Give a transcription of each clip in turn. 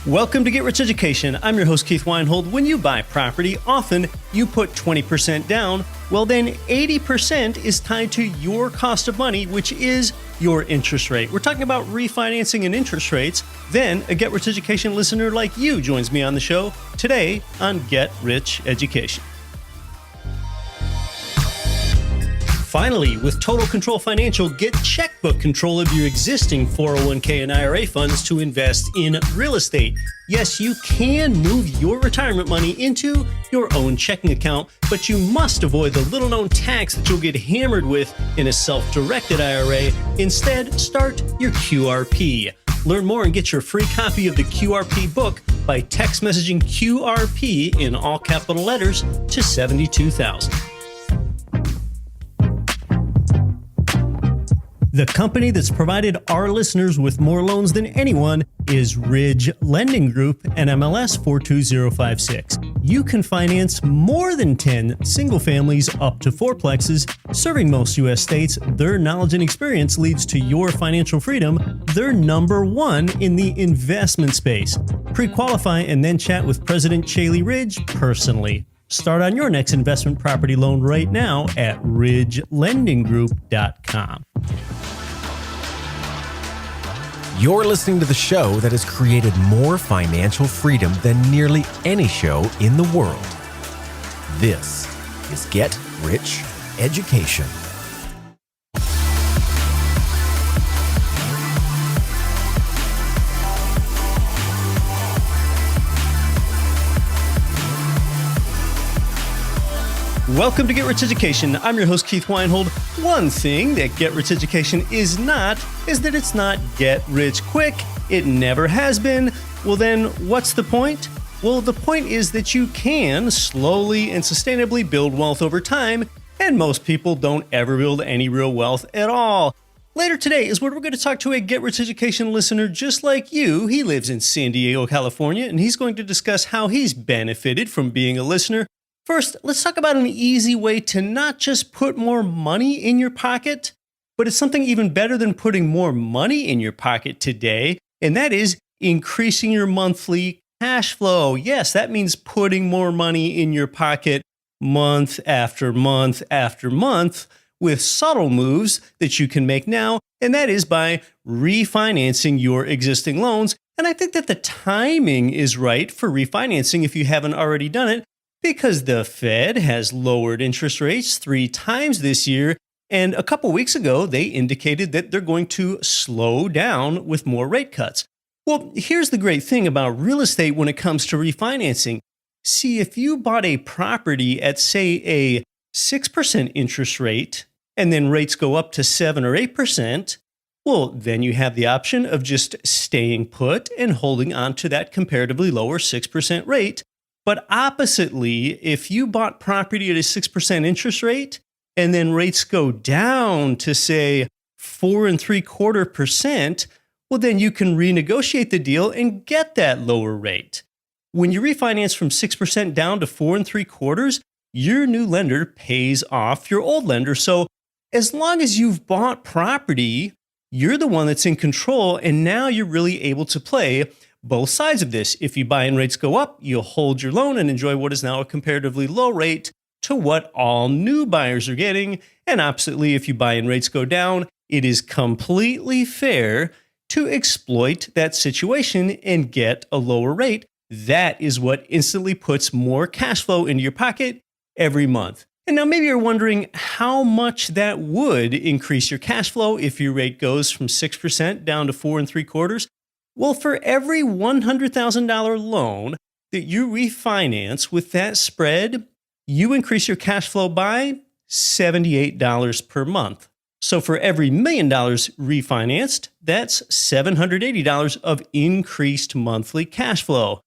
Welcome to Get Rich Education. I'm your host, Keith Weinhold. When you buy property, often you put 20% down. Well, then 80% is tied to your cost of money, which is your interest rate. We're talking about refinancing and interest rates. Then a Get Rich Education listener like you joins me on the show today on Get Rich Education. Finally, with Total Control Financial, get checkbook control of your existing 401k and IRA funds to invest in real estate. Yes, you can move your retirement money into your own checking account, but you must avoid the little-known tax that you'll get hammered with in a self-directed IRA. Instead, start your QRP. Learn more and get your free copy of the QRP book by text messaging QRP in all capital letters to 72,000. The company that's provided our listeners with more loans than anyone is Ridge Lending Group, NMLS 42056. You can finance more than 10 single families up to fourplexes. Serving most U.S. states, their knowledge and experience leads to your financial freedom. They're number one in the investment space. Pre-qualify and then chat with President Chaley Ridge personally. Start on your next investment property loan right now at ridgelendinggroup.com. You're listening to the show that has created more financial freedom than nearly any show in the world. This is Get Rich Education. Welcome to Get Rich Education. I'm your host, Keith Weinhold. One thing that Get Rich Education is that it's not get rich quick. It never has been. Well, then what's the point? Well, the point is that you can slowly and sustainably build wealth over time, and most people don't ever build any real wealth at all. Later today is where we're going to talk to a Get Rich Education listener just like you. He lives in San Diego, California, and he's going to discuss how he's benefited from being a listener. First, let's talk about an easy way to not just put more money in your pocket, but it's something even better than putting more money in your pocket today, and that is increasing your monthly cash flow. Yes, that means putting more money in your pocket month after month after month with subtle moves that you can make now, and that is by refinancing your existing loans. And I think that the timing is right for refinancing if you haven't already done it, because the Fed has lowered interest rates 3 times this year, and a couple weeks ago, they indicated that they're going to slow down with more rate cuts. Well, here's the great thing about real estate when it comes to refinancing. See, if you bought a property at, say, a 6% interest rate, and then rates go up to 7 or 8%, well, then you have the option of just staying put and holding on to that comparatively lower 6% rate. But oppositely, if you bought property at a 6% interest rate and then rates go down to, say, 4.75%, well, then you can renegotiate the deal and get that lower rate. When you refinance from 6% down to 4.75%, your new lender pays off your old lender. So as long as you've bought property, you're the one that's in control, and now you're really able to play both sides of this. If you buy and rates go up, you'll hold your loan and enjoy what is now a comparatively low rate to what all new buyers are getting. And oppositely, if you buy and rates go down, it is completely fair to exploit that situation and get a lower rate. That is what instantly puts more cash flow into your pocket every month. And now maybe you're wondering how much that would increase your cash flow if your rate goes from 6% down to 4.75%. Well, for every $100,000 loan that you refinance with that spread, you increase your cash flow by $78 per month. So for every $1 million refinanced, that's $780 of increased monthly cash flow.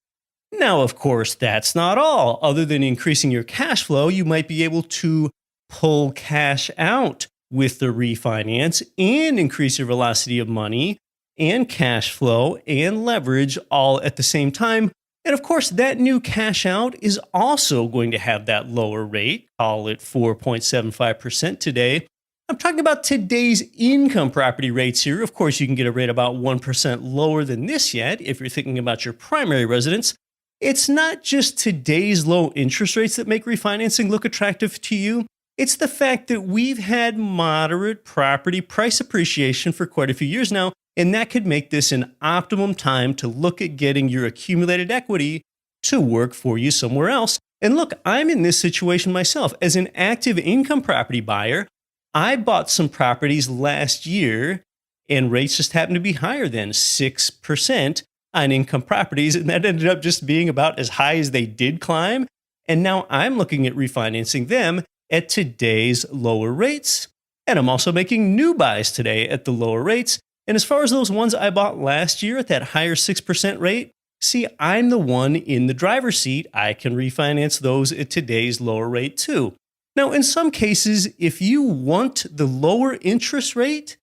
Now, of course, that's not all. Other than increasing your cash flow, you might be able to pull cash out with the refinance and increase your velocity of money and cash flow and leverage all at the same time. And of course, that new cash out is also going to have that lower rate, call it 4.75% today. I'm talking about today's income property rates here. Of course, you can get a rate about 1% lower than this yet if you're thinking about your primary residence. It's not just today's low interest rates that make refinancing look attractive to you. It's the fact that we've had moderate property price appreciation for quite a few years now, and that could make this an optimum time to look at getting your accumulated equity to work for you somewhere else. And look, I'm in this situation myself. As an active income property buyer, I bought some properties last year and rates just happened to be higher than 6% on income properties. And that ended up just being about as high as they did climb. And now I'm looking at refinancing them at today's lower rates. And I'm also making new buys today at the lower rates. And as far as those ones I bought last year at that higher 6% rate, see, I'm the one in the driver's seat. I can refinance those at today's lower rate too. Now, in some cases, if you want the lower interest rate,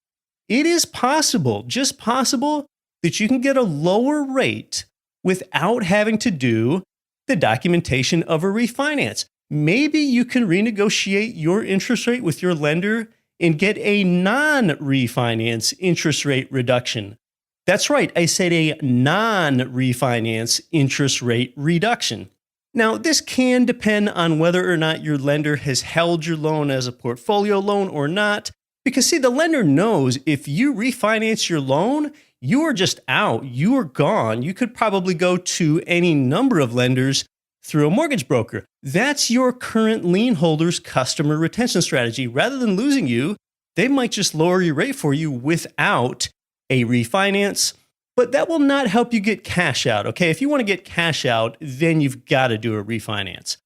it is possible, just possible, that you can get a lower rate without having to do the documentation of a refinance. Maybe you can renegotiate your interest rate with your lender and get a non-refinance interest rate reduction. That's right, I said a non-refinance interest rate reduction. Now, this can depend on whether or not your lender has held your loan as a portfolio loan or not. Because see, the lender knows if you refinance your loan, you are just out, you are gone. You could probably go to any number of lenders through a mortgage broker. That's your current lien holder's customer retention strategy. Rather than losing you, they might just lower your rate for you without a refinance. But that will not help you get cash out, okay? If you want to get cash out, then you've got to do a refinance.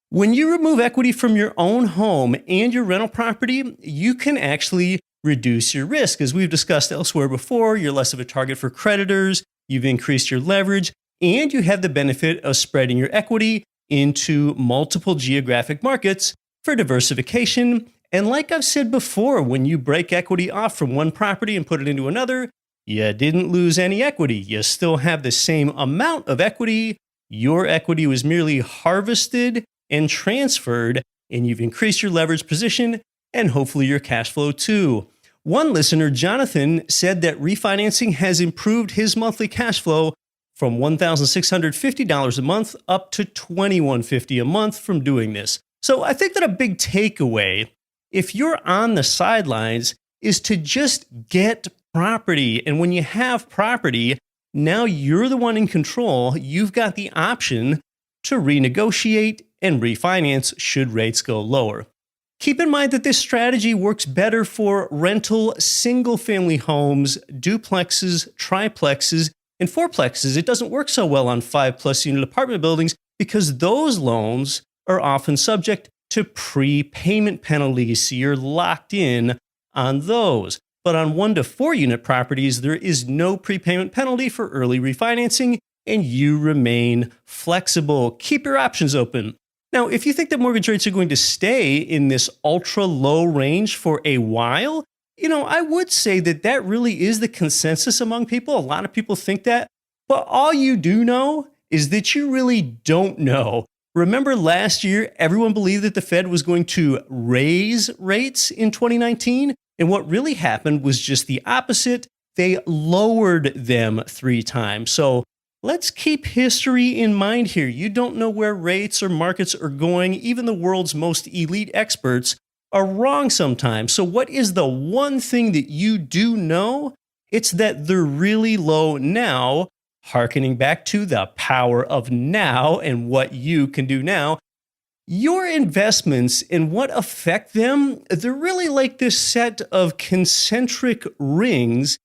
When you remove equity from your own home and your rental property, you can actually reduce your risk. As we've discussed elsewhere before, you're less of a target for creditors, you've increased your leverage, and you have the benefit of spreading your equity into multiple geographic markets for diversification. And like I've said before, when you break equity off from one property and put it into another, you didn't lose any equity. You still have the same amount of equity. Your equity was merely harvested and transferred, and you've increased your leverage position and hopefully your cash flow too. One listener, Jonathan, said that refinancing has improved his monthly cash flow from $1,650 a month up to $2,150 a month from doing this. So I think that a big takeaway, if you're on the sidelines, is to just get property. And when you have property, now you're the one in control. You've got the option to renegotiate and refinance should rates go lower. Keep in mind that this strategy works better for rental single-family homes, duplexes, triplexes, and fourplexes. It doesn't work so well on 5+ unit apartment buildings because those loans are often subject to prepayment penalties, so you're locked in on those. But on 1 to 4 unit properties, there is no prepayment penalty for early refinancing, and you remain flexible. Keep your options open. Now, if you think that mortgage rates are going to stay in this ultra low range for a while, I would say that that really is the consensus among people. A lot of people think that, but all you do know is that you really don't know. Remember last year, everyone believed that the Fed was going to raise rates in 2019? And what really happened was just the opposite. They lowered them 3 times. So let's keep history in mind here. You don't know where rates or markets are going. Even the world's most elite experts are wrong sometimes. So what is the one thing that you do know? It's that they're really low now, hearkening back to the power of now and what you can do now. Your investments and what affect them, they're really like this set of concentric rings,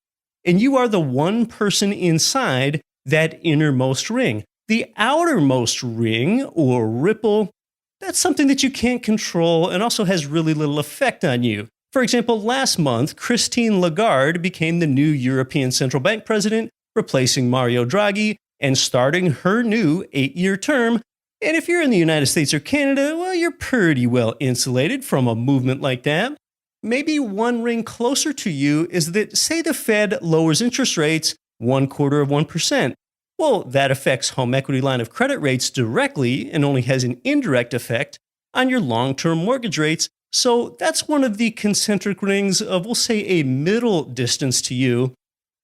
and you are the one person inside that innermost ring. The outermost ring or ripple, that's something that you can't control and also has really little effect on you. For example, last month, Christine Lagarde became the new European Central Bank president, replacing Mario Draghi and starting her new 8-year term. And if you're in the United States or Canada, well, you're pretty well insulated from a movement like that. Maybe one ring closer to you is that, say the Fed lowers interest rates 0.25%. Well, that affects home equity line of credit rates directly and only has an indirect effect on your long-term mortgage rates So that's one of the concentric rings of, we'll say, a middle distance to you.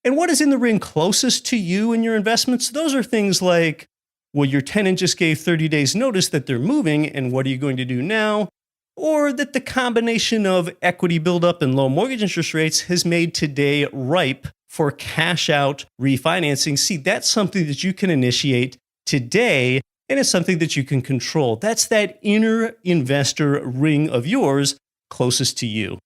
And what is in the ring closest to you and your investments? Those are things like, well, your tenant just gave 30 days notice that they're moving, and what are you going to do now? Or that the combination of equity buildup and low mortgage interest rates has made today ripe for cash out refinancing. See, that's something that you can initiate today, and it's something that you can control. That's that inner investor ring of yours closest to you.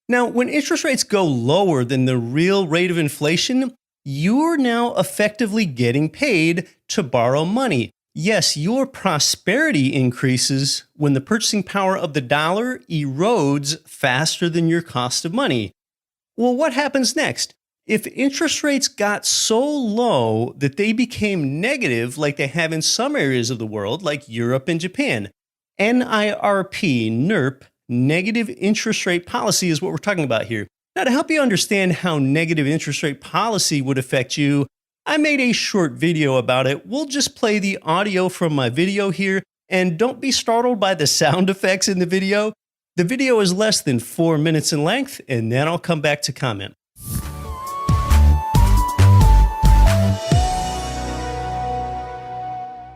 Now, when interest rates go lower than the real rate of inflation, you're now effectively getting paid to borrow money. Yes, your prosperity increases when the purchasing power of the dollar erodes faster than your cost of money. Well, what happens next? If interest rates got so low that they became negative, like they have in some areas of the world, like Europe and Japan, NIRP, NIRP, negative interest rate policy is what we're talking about here. Now, to help you understand how negative interest rate policy would affect you, I made a short video about it. We'll just play the audio from my video here, and don't be startled by the sound effects in the video. The video is less than 4 minutes in length, and then I'll come back to comment.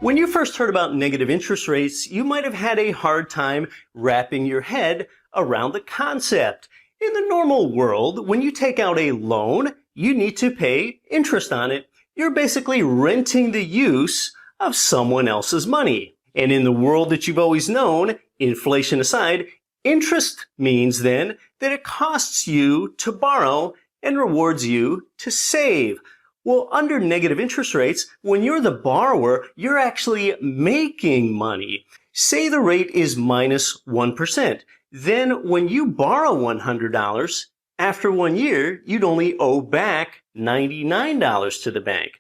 When you first heard about negative interest rates, you might have had a hard time wrapping your head around the concept. In the normal world, when you take out a loan, you need to pay interest on it. You're basically renting the use of someone else's money. And in the world that you've always known, inflation aside, interest means then that it costs you to borrow and rewards you to save. Well, under negative interest rates, when you're the borrower, you're actually making money. Say the rate is minus 1%. Then when you borrow $100, after 1 year, you'd only owe back $99 to the bank.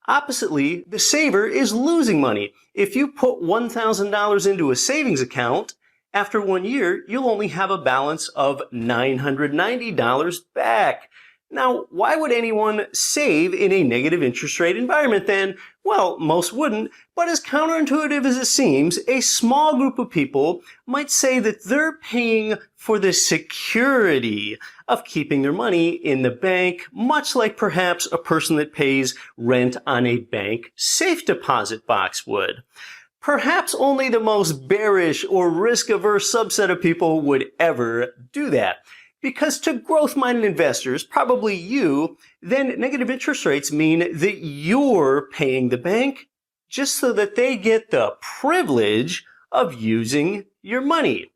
Oppositely, the saver is losing money. If you put $1,000 into a savings account, after 1 year, you'll only have a balance of $990 back. Now, why would anyone save in a negative interest rate environment then? Well, most wouldn't, but as counterintuitive as it seems, a small group of people might say that they're paying for the security of keeping their money in the bank, much like perhaps a person that pays rent on a bank safe deposit box would. Perhaps only the most bearish or risk-averse subset of people would ever do that. Because to growth-minded investors, probably you, then negative interest rates mean that you're paying the bank just so that they get the privilege of using your money.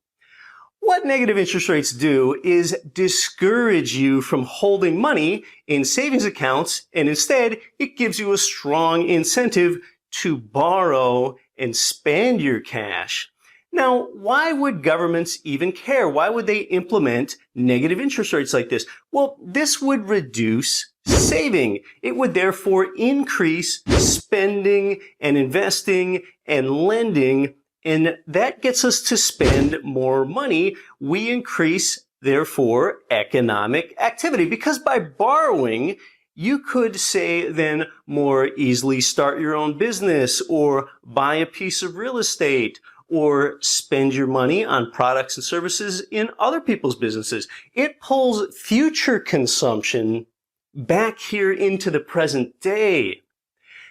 What negative interest rates do is discourage you from holding money in savings accounts, and instead it gives you a strong incentive to borrow and spend your cash. Now, why would governments even care? Why would they implement negative interest rates like this? Well, this would reduce saving. It would therefore increase spending and investing and lending, and that gets us to spend more money. We increase, therefore, economic activity, because by borrowing, you could say then more easily start your own business or buy a piece of real estate or spend your money on products and services in other people's businesses. It pulls future consumption back here into the present day.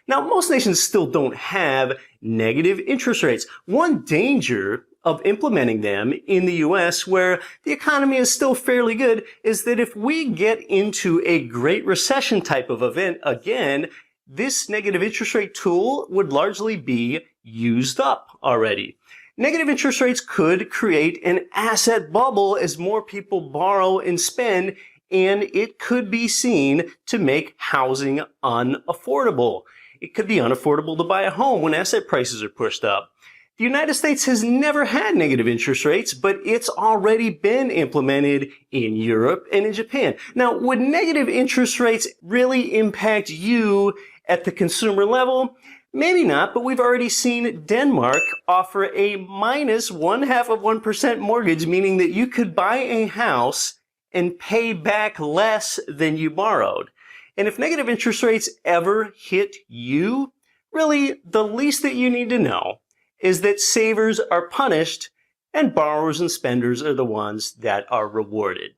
Now, most nations still don't have negative interest rates. One danger of implementing them in the U.S., where the economy is still fairly good, is that if we get into a Great Recession type of event again, this negative interest rate tool would largely be used up already. Negative interest rates could create an asset bubble as more people borrow and spend, and it could be seen to make housing unaffordable. It could be unaffordable to buy a home when asset prices are pushed up. The United States has never had negative interest rates, but it's already been implemented in Europe and in Japan. Now, would negative interest rates really impact you at the consumer level? Maybe not, but we've already seen Denmark offer a minus 0.5% mortgage, meaning that you could buy a house and pay back less than you borrowed. And if negative interest rates ever hit you, really the least that you need to know is that savers are punished and borrowers and spenders are the ones that are rewarded.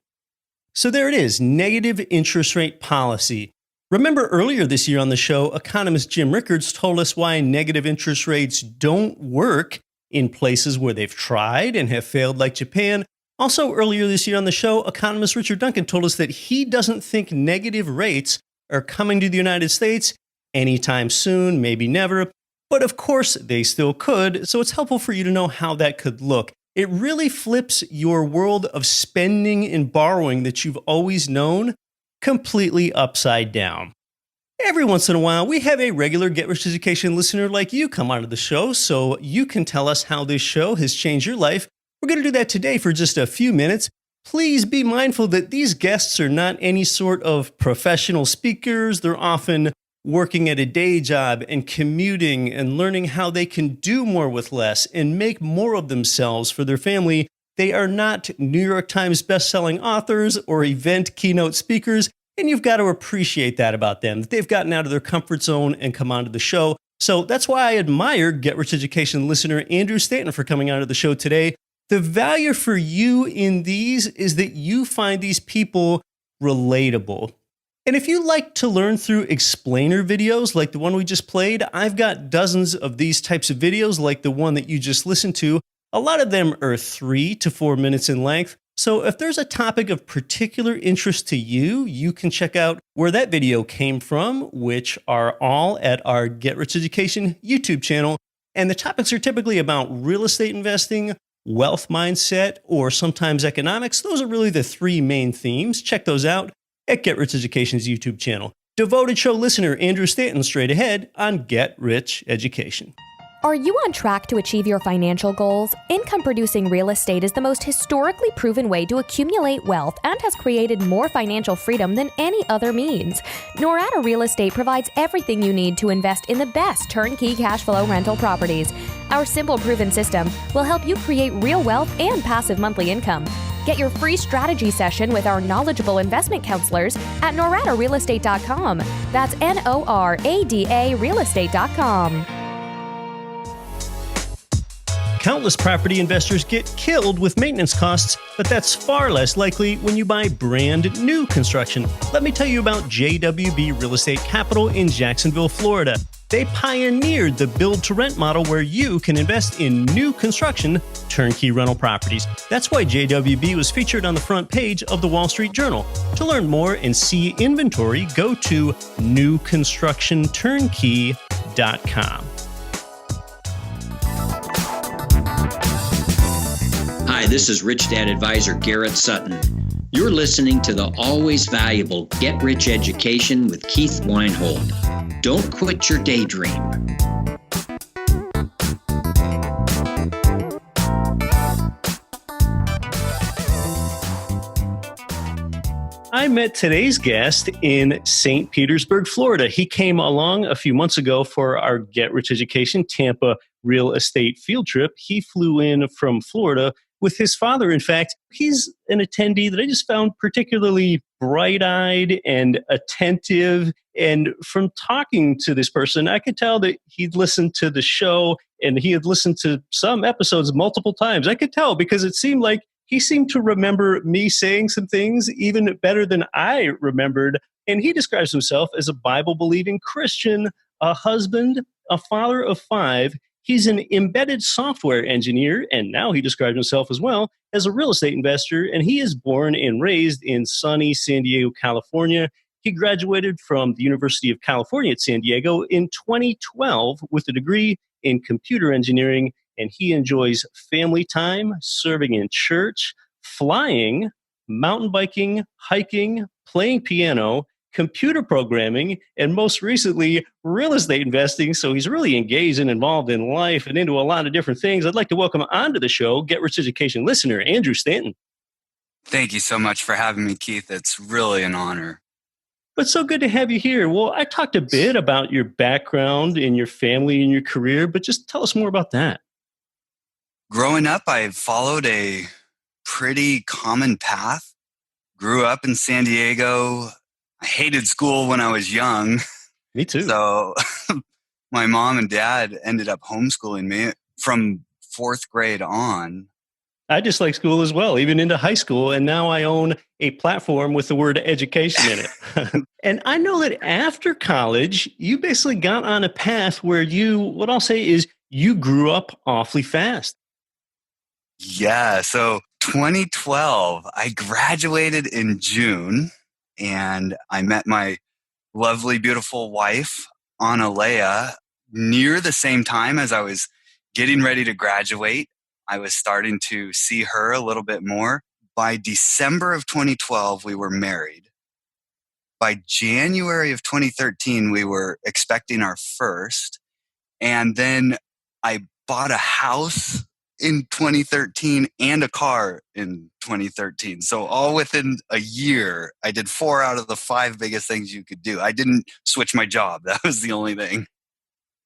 So there it is, negative interest rate policy. Remember earlier this year on the show, economist Jim Rickards told us why negative interest rates don't work in places where they've tried and have failed, like Japan. Also earlier this year on the show, economist Richard Duncan told us that he doesn't think negative rates are coming to the United States anytime soon, maybe never. But of course, they still could, so it's helpful for you to know how that could look. It really flips your world of spending and borrowing that you've always known completely upside down. Every once in a while, we have a regular Get Rich Education listener like you come onto the show so you can tell us how this show has changed your life. We're going to do that today for just a few minutes. Please be mindful that these guests are not any sort of professional speakers. They're often working at a day job and commuting and learning how they can do more with less and make more of themselves for their family. They are not New York Times bestselling authors or event keynote speakers, and you've got to appreciate that about them, that they've gotten out of their comfort zone and come onto the show. So that's why I admire Get Rich Education listener Andrew Stanton for coming onto the show today. The value for you in these is that you find these people relatable. And if you like to learn through explainer videos like the one we just played, I've got dozens of these types of videos like the one that you just listened to. A lot of them are 3 to 4 minutes in length. So if there's a topic of particular interest to you, you can check out where that video came from, which are all at our Get Rich Education YouTube channel. And the topics are typically about real estate investing, wealth mindset, or sometimes economics. Those are really the 3 main themes. Check those out at Get Rich Education's YouTube channel. Devoted show listener Andrew Stanton straight ahead on Get Rich Education. Are you on track to achieve your financial goals? Income-producing real estate is the most historically proven way to accumulate wealth and has created more financial freedom than any other means. Norada Real Estate provides everything you need to invest in the best turnkey cash flow rental properties. Our simple, proven system will help you create real wealth and passive monthly income. Get your free strategy session with our knowledgeable investment counselors at noradarealestate.com. That's NORADA realestate.com. Countless property investors get killed with maintenance costs, but that's far less likely when you buy brand new construction. Let me tell you about JWB Real Estate Capital in Jacksonville, Florida. They pioneered the build-to-rent model where you can invest in new construction turnkey rental properties. That's why JWB was featured on the front page of the Wall Street Journal. To learn more and see inventory, go to newconstructionturnkey.com. Hi, this is Rich Dad Advisor Garrett Sutton. You're listening to the always valuable Get Rich Education with Keith Weinhold. Don't quit your daydream. I met today's guest in St. Petersburg, Florida. He came along a few months ago for our Get Rich Education Tampa real estate field trip. He flew in from Florida with his father. In fact, he's an attendee that I just found particularly bright-eyed and attentive. And from talking to this person, I could tell that he'd listened to the show and he had listened to some episodes multiple times. I could tell because it seemed like he seemed to remember me saying some things even better than I remembered. And he describes himself as a Bible-believing Christian, a husband, a father of 5. He's an embedded software engineer, and now he describes himself as well as a real estate investor, and he is born and raised in sunny San Diego, California. He graduated from the University of California at San Diego in 2012 with a degree in computer engineering, and he enjoys family time, serving in church, flying, mountain biking, hiking, playing piano, computer programming, and most recently, real estate investing. So he's really engaged and involved in life and into a lot of different things. I'd like to welcome onto the show Get Rich Education listener, Andrew Stanton. Thank you so much for having me, Keith. It's really an honor. But so good to have you here. Well, I talked a bit about your background and your family and your career, but just tell us more about that. Growing up, I followed a pretty common path. Grew up in San Diego. I hated school when I was young. Me too. So my mom and dad ended up homeschooling me from 4th grade on. I just like school as well, even into high school. And now I own a platform with the word education in it. And I know that after college, you basically got on a path where what I'll say is you grew up awfully fast. Yeah. So 2012, I graduated in June and I met my lovely, beautiful wife, Analea, near the same time as I was getting ready to graduate. I was starting to see her a little bit more. By December of 2012, we were married. By January of 2013, we were expecting our first. And then I bought a house in 2013 and a car in 2013. So all within a year, I did 4 out of the 5 biggest things you could do. I didn't switch my job. That was the only thing.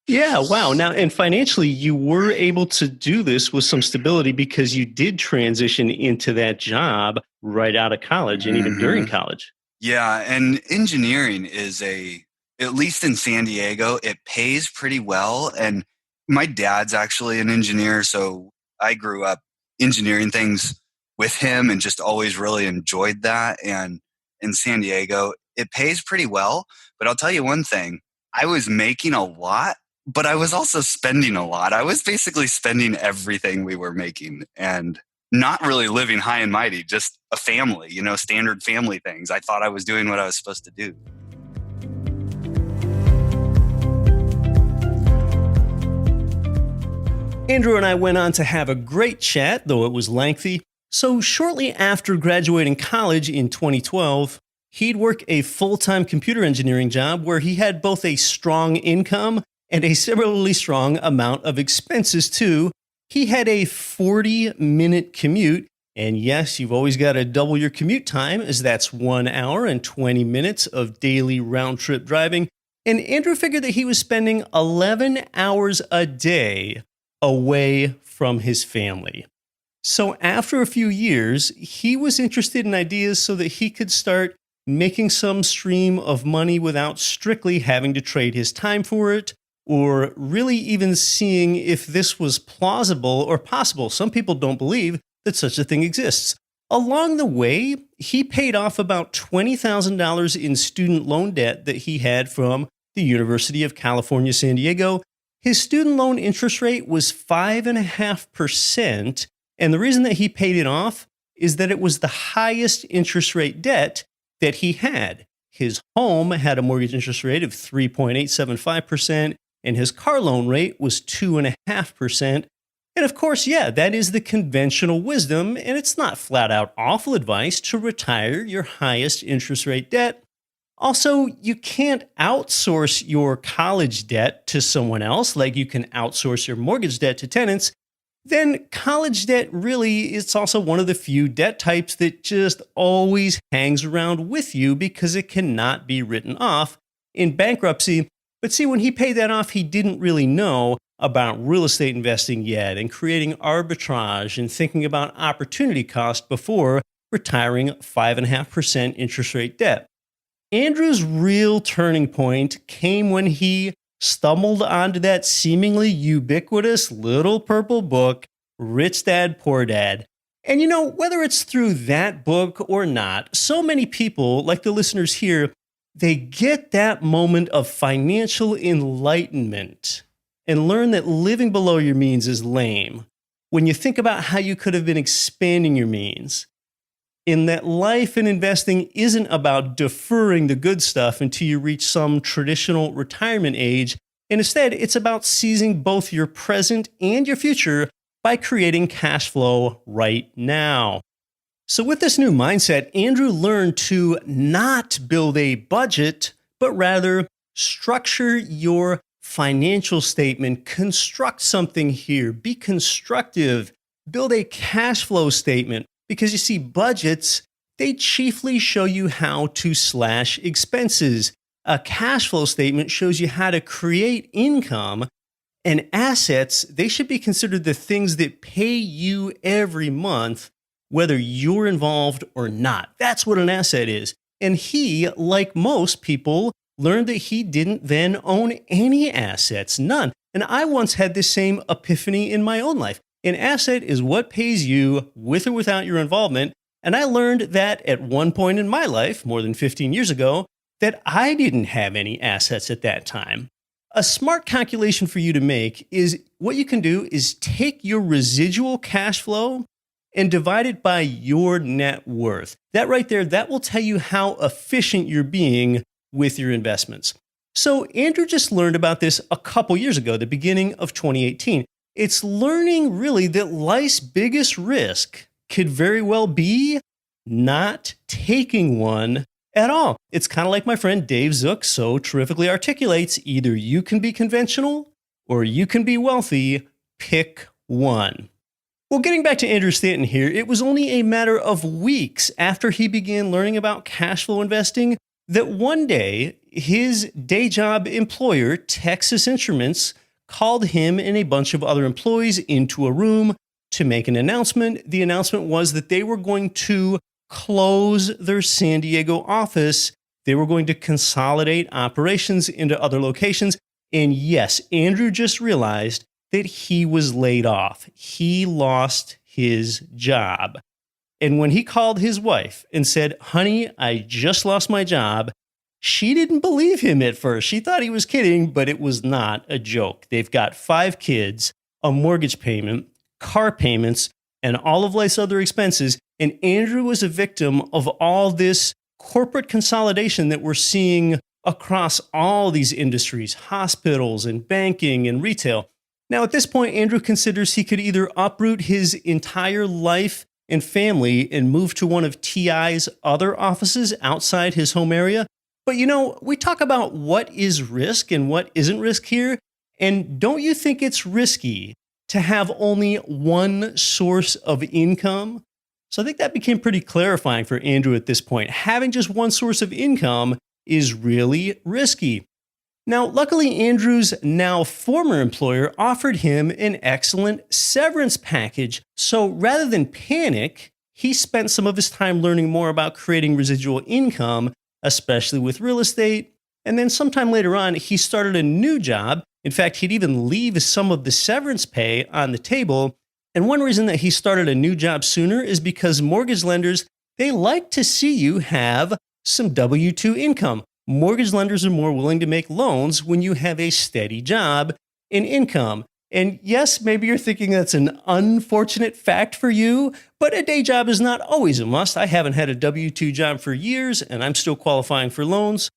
Yeah, wow. Now, and financially, you were able to do this with some stability because you did transition into that job right out of college and even during college. Yeah, and engineering is at least in San Diego, it pays pretty well. And my dad's actually an engineer, so I grew up engineering things with him and just always really enjoyed that. And in San Diego, it pays pretty well. But I'll tell you one thing, I was making a lot, but I was also spending a lot. I was basically spending everything we were making and not really living high and mighty, just a family, standard family things. I thought I was doing what I was supposed to do. Andrew and I went on to have a great chat, though it was lengthy. So shortly after graduating college in 2012, he'd work a full-time computer engineering job where he had both a strong income and a similarly strong amount of expenses too. He had a 40-minute commute. And yes, you've always got to double your commute time, as that's 1 hour and 20 minutes of daily round-trip driving. And Andrew figured that he was spending 11 hours a day away from his family. So after a few years, he was interested in ideas so that he could start making some stream of money without strictly having to trade his time for it, or really even seeing if this was plausible or possible. Some people don't believe that such a thing exists. Along the way, he paid off about $20,000 in student loan debt that he had from the University of California, San Diego. His student loan interest rate was 5.5%, and the reason that he paid it off is that it was the highest interest rate debt that he had. His home had a mortgage interest rate of 3.875%, and his car loan rate was 2.5%. And of course, yeah, that is the conventional wisdom, and it's not flat out awful advice to retire your highest interest rate debt. Also, you can't outsource your college debt to someone else like you can outsource your mortgage debt to tenants. Then college debt really is also one of the few debt types that just always hangs around with you because it cannot be written off in bankruptcy. But see, when he paid that off, he didn't really know about real estate investing yet and creating arbitrage and thinking about opportunity cost before retiring 5.5% interest rate debt. Andrew's real turning point came when he stumbled onto that seemingly ubiquitous little purple book, Rich Dad, Poor Dad. And whether it's through that book or not, so many people, like the listeners here, they get that moment of financial enlightenment and learn that living below your means is lame. When you think about how you could have been expanding your means, in that life and investing isn't about deferring the good stuff until you reach some traditional retirement age. And instead, it's about seizing both your present and your future by creating cash flow right now. So with this new mindset, Andrew learned to not build a budget, but rather structure your financial statement, construct something here, be constructive, build a cash flow statement. Because you see, budgets, they chiefly show you how to slash expenses. A cash flow statement shows you how to create income, and assets, they should be considered the things that pay you every month, whether you're involved or not. That's what an asset is. And he, like most people, learned that he didn't then own any assets, none. And I once had this same epiphany in my own life. An asset is what pays you with or without your involvement. And I learned that at one point in my life, more than 15 years ago, that I didn't have any assets at that time. A smart calculation for you to make is what you can do is take your residual cash flow and divide it by your net worth. That right there, that will tell you how efficient you're being with your investments. So Andrew just learned about this a couple years ago, the beginning of 2018. It's learning really that life's biggest risk could very well be not taking one at all. It's kind of like my friend Dave Zook so terrifically articulates, either you can be conventional or you can be wealthy, pick one. Well, getting back to Andrew Stanton here, it was only a matter of weeks after he began learning about cash flow investing that one day his day job employer, Texas Instruments, called him and a bunch of other employees into a room to make an announcement. The announcement was that they were going to close their San Diego office. They were going to consolidate operations into other locations. And yes, Andrew just realized that he was laid off. He lost his job. And when he called his wife and said, "Honey, I just lost my job," she didn't believe him at first. She thought he was kidding, but it was not a joke. They've got 5 kids, a mortgage payment, car payments, and all of life's other expenses. And Andrew was a victim of all this corporate consolidation that we're seeing across all these industries, hospitals and banking and retail. Now, at this point, Andrew considers he could either uproot his entire life and family and move to one of TI's other offices outside his home area. But we talk about what is risk and what isn't risk here. And don't you think it's risky to have only one source of income? So I think that became pretty clarifying for Andrew at this point. Having just one source of income is really risky. Now, luckily, Andrew's now former employer offered him an excellent severance package. So rather than panic, he spent some of his time learning more about creating residual income, especially with real estate. And then sometime later on, he started a new job. In fact, he'd even leave some of the severance pay on the table. And one reason that he started a new job sooner is because mortgage lenders, they like to see you have some W-2 income. Mortgage lenders are more willing to make loans when you have a steady job and income. And yes, maybe you're thinking that's an unfortunate fact for you, but a day job is not always a must. I haven't had a W-2 job for years, and I'm still qualifying for loans.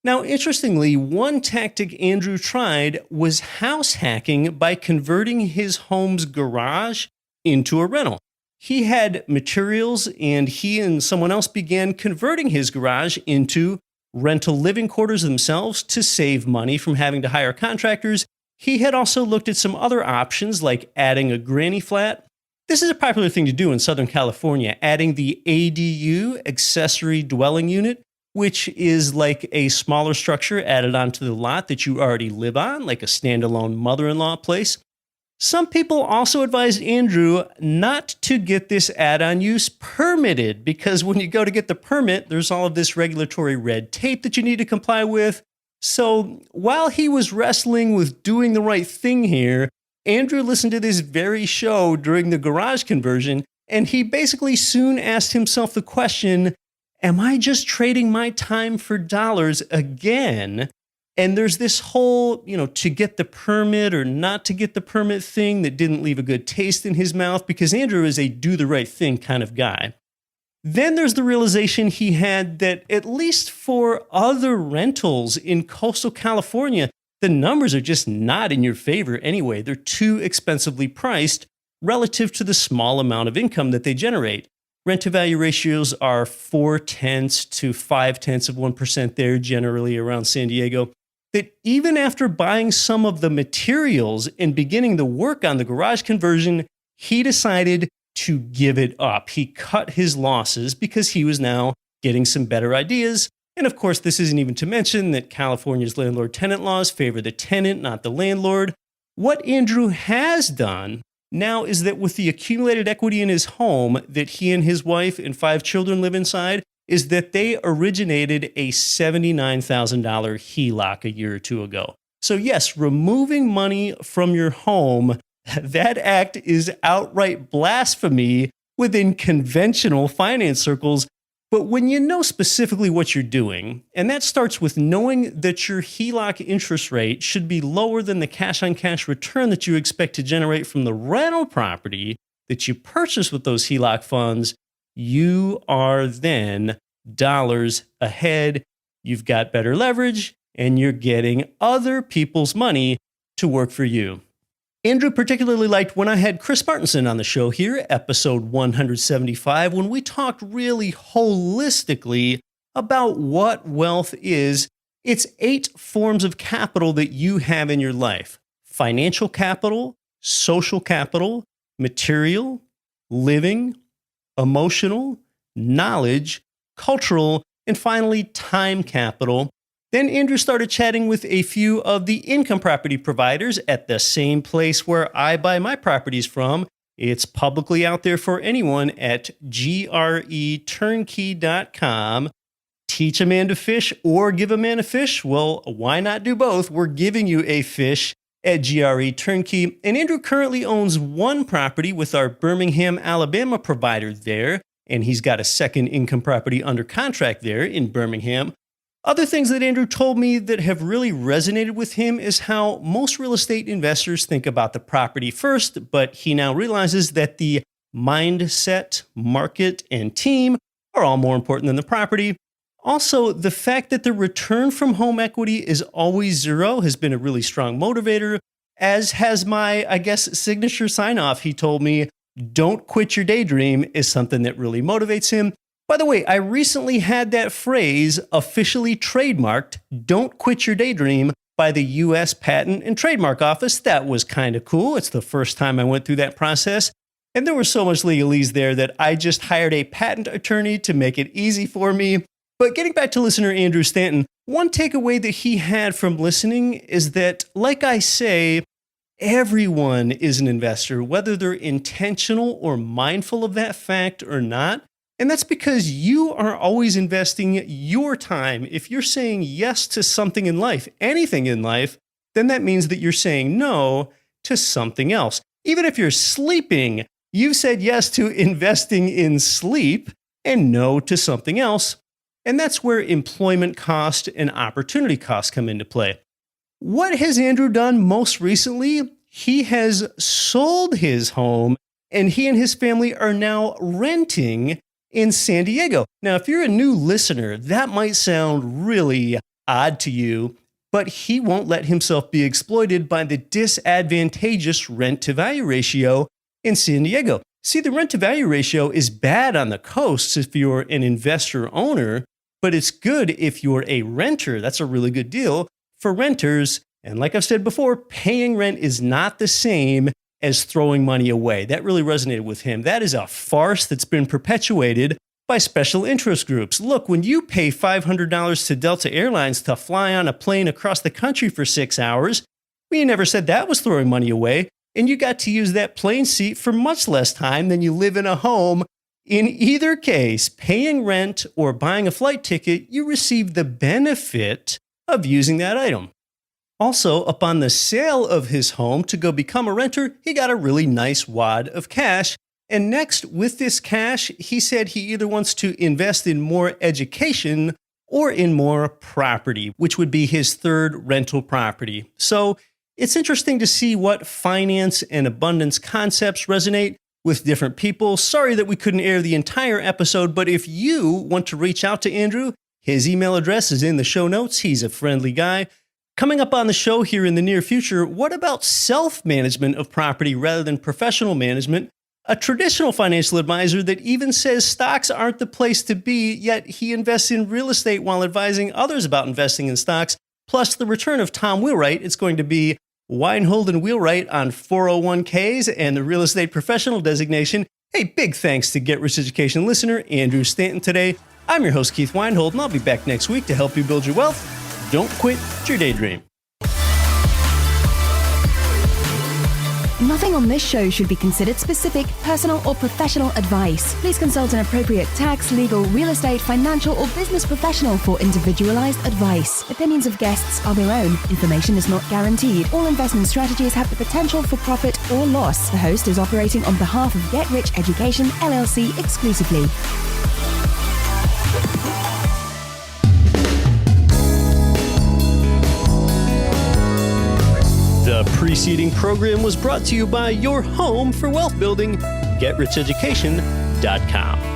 Now, interestingly, one tactic Andrew tried was house hacking by converting his home's garage into a rental. He had materials, and he and someone else began converting his garage into rental living quarters themselves to save money from having to hire contractors. He had also looked at some other options like adding a granny flat. This is a popular thing to do in Southern California, adding the ADU, accessory dwelling unit, which is like a smaller structure added onto the lot that you already live on, like a standalone mother-in-law place. Some people also advised Andrew not to get this add-on use permitted because when you go to get the permit, there's all of this regulatory red tape that you need to comply with. So while he was wrestling with doing the right thing here, Andrew listened to this very show during the garage conversion, and he basically soon asked himself the question, am I just trading my time for dollars again? And there's this whole, to get the permit or not to get the permit thing that didn't leave a good taste in his mouth because Andrew is a do the right thing kind of guy. Then there's the realization he had that at least for other rentals in coastal California, the numbers are just not in your favor anyway. They're too expensively priced relative to the small amount of income that they generate. Rent-to-value ratios are 0.4 to 0.5% there, generally around San Diego. That even after buying some of the materials and beginning the work on the garage conversion, he decided to give it up. He cut his losses because he was now getting some better ideas. And of course, this isn't even to mention that California's landlord-tenant laws favor the tenant, not the landlord. What Andrew has done now is that with the accumulated equity in his home that he and his wife and 5 children live inside, is that they originated a $79,000 HELOC a year or two ago. So yes, removing money from your home That act is outright blasphemy within conventional finance circles. But when you know specifically what you're doing, and that starts with knowing that your HELOC interest rate should be lower than the cash-on-cash return that you expect to generate from the rental property that you purchase with those HELOC funds, you are then dollars ahead. You've got better leverage, and you're getting other people's money to work for you. Andrew particularly liked when I had Chris Martinson on the show here, episode 175, when we talked really holistically about what wealth is. It's 8 forms of capital that you have in your life: financial capital, social capital, material, living, emotional, knowledge, cultural, and finally, time capital. Then Andrew started chatting with a few of the income property providers at the same place where I buy my properties from. It's publicly out there for anyone at GREturnkey.com. Teach a man to fish or give a man a fish? Well, why not do both? We're giving you a fish at GRE Turnkey. And Andrew currently owns one property with our Birmingham, Alabama provider there. And he's got a second income property under contract there in Birmingham. Other things that Andrew told me that have really resonated with him is how most real estate investors think about the property first, but he now realizes that the mindset, market, and team are all more important than the property. Also, the fact that the return from home equity is always zero has been a really strong motivator, as has my, signature sign-off. He told me, "Don't quit your daydream," is something that really motivates him. By the way, I recently had that phrase officially trademarked, "Don't quit your daydream," by the U.S. Patent and Trademark Office. That was kind of cool. It's the first time I went through that process. And there was so much legalese there that I just hired a patent attorney to make it easy for me. But getting back to listener Andrew Stanton, one takeaway that he had from listening is that, like I say, everyone is an investor, whether they're intentional or mindful of that fact or not. And that's because you are always investing your time. If you're saying yes to something in life, anything in life, then that means that you're saying no to something else. Even if you're sleeping, you've said yes to investing in sleep and no to something else. And that's where employment cost and opportunity costs come into play. What has Andrew done most recently? He has sold his home, and he and his family are now renting in San Diego. Now, if you're a new listener, that might sound really odd to you, but he won't let himself be exploited by the disadvantageous rent-to-value ratio in San Diego. See, the rent-to-value ratio is bad on the coasts if you're an investor-owner, but it's good if you're a renter. That's a really good deal for renters. And like I've said before, paying rent is not the same as throwing money away. That really resonated with him. That is a farce that's been perpetuated by special interest groups. Look, when you pay $500 to Delta Airlines to fly on a plane across the country for 6 hours, we never said that was throwing money away, and you got to use that plane seat for much less time than you live in a home. In either case, paying rent or buying a flight ticket, you receive the benefit of using that item. Also, upon the sale of his home to go become a renter, he got a really nice wad of cash. And next, with this cash, he said he either wants to invest in more education or in more property, which would be his third rental property. So it's interesting to see what finance and abundance concepts resonate with different people. Sorry that we couldn't air the entire episode, but if you want to reach out to Andrew, his email address is in the show notes. He's a friendly guy. Coming up on the show here in the near future, what about self-management of property rather than professional management? A traditional financial advisor that even says stocks aren't the place to be, yet he invests in real estate while advising others about investing in stocks. Plus the return of Tom Wheelwright. It's going to be Weinhold and Wheelwright on 401ks and the real estate professional designation. Hey, big thanks to Get Rich Education listener Andrew Stanton today. I'm your host, Keith Weinhold, and I'll be back next week to help you build your wealth. Don't quit your daydream. Nothing on this show should be considered specific, personal, or professional advice. Please consult an appropriate tax, legal, real estate, financial, or business professional for individualized advice. Opinions of guests are their own. Information is not guaranteed. All investment strategies have the potential for profit or loss. The host is operating on behalf of Get Rich Education, LLC exclusively. The preceding program was brought to you by your home for wealth building, GetRichEducation.com.